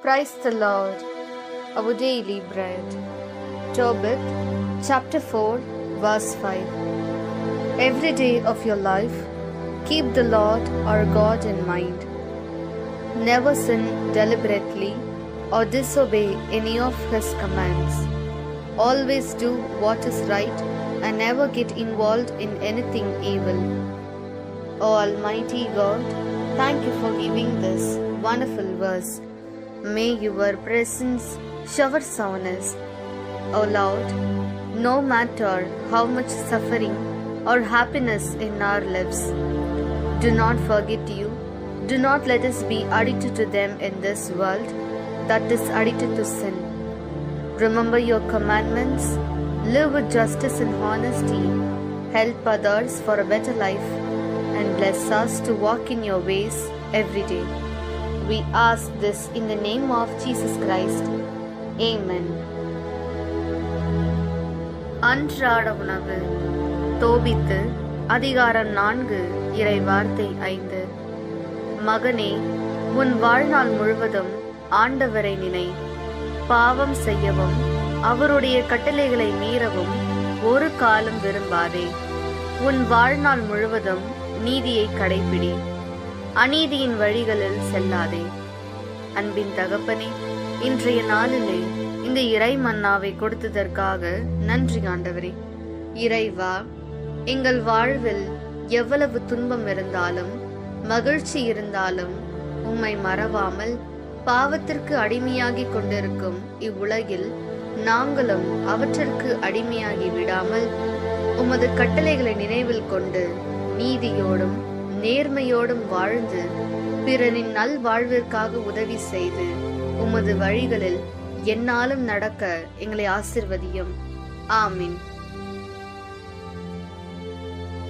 Praise the Lord, our daily bread. Tobit, chapter 4, verse 5. Every day of your life, keep the Lord our God in mind. Never sin deliberately or disobey any of His commands. Always do what is right and never get involved in anything evil. O Almighty God, thank you for giving this wonderful verse. May your presence shower soundness. O Lord, no matter how much suffering or happiness in our lives, do not forget you. Do not let us be addicted to them in this world that is addicted to sin. Remember your commandments, live with justice and honesty, help others for a better life, and bless us to walk in your ways every day. We ask this in the name of Jesus Christ. Amen. அன்றாட உணவு. தோபித்து அதிகாரம் 4 இறை வார்த்தை 5. மகனே, உன் வாழ்நாள் முழுவதும் ஆண்டவரை நினை. பாவம் செய்யவும் அவருடைய கட்டளைகளை மீறவும் ஒரு காலம் விரும்பாதே. உன் வாழ்நாள் முழுவதும் நீதியை கடைபிடி, அநீதியின் வழிகளில் செல்லாதே. அன்பின் தகப்பனே, இன்றைய நாளிலே இந்த இறை மன்னாவை கொடுத்ததற்காக நன்றி ஆண்டவரே. இறைவா, எங்கள் வாழ்வில் எவ்வளவு துன்பம் இருந்தாலும் மகிழ்ச்சி இருந்தாலும் உம்மை மறவாமல் பாவத்திற்கு அடிமையாகி கொண்டிருக்கும் இவ்வுலகில் நாங்களும் அவற்றிற்கு அடிமையாகி விடாமல் உமது கட்டளைகளை நினைவில் கொண்டு நீதியோடும் நேர்மையோடும் வாழ்ந்து பிறனின் நல் வாழ்விற்காக உதவி செய்து உமது வழிகளில் எந்நாளும் நடக்க எங்களை ஆசிர்வதியும். ஆமீன்.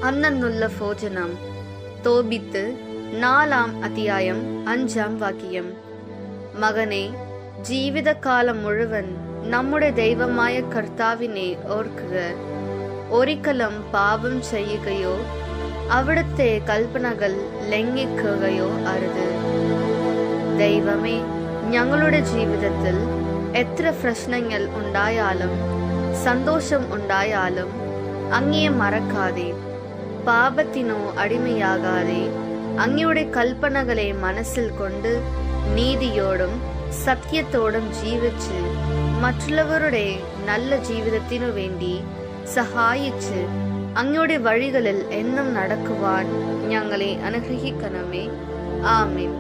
அன்னன்னுள்ள போஜனம். தோபித்து 4 அத்தியாயம் 5 வாக்கியம். மகனே, ஜீவித காலம் முழுவன் நம்முடைய தெய்வமாய கர்த்தாவினை ஓர்க்குக. ഒരിക്കലും പാപം ചെയ്യുകയോ അവിടുത്തെ കൽപ്പനകൾ ലംഘിക്കുകയോ അരുത്. ദൈവമേ, ഞങ്ങളുടെ ജീവിതത്തിൽ എത്ര പ്രശ്നങ്ങൾ ഉണ്ടായാലും സന്തോഷം ഉണ്ടായാലും അങ്ങയെ മറക്കാതെ, പാപത്തിനോ അടിമയാകാതെ അങ്ങയുടെ കൽപ്പനകളെ മനസ്സിൽ കൊണ്ട് നീതിയോടും സത്യത്തോടും ജീവിച്ച് മറ്റുള്ളവരുടെ നല്ല ജീവിതത്തിനു വേണ്ടി സഹായിച്ച് അങ്ങയുടെ വഴികളിൽ എന്നും നടക്കുവാൻ ഞങ്ങളെ അനുഗ്രഹിക്കണമേ. ആമേൻ.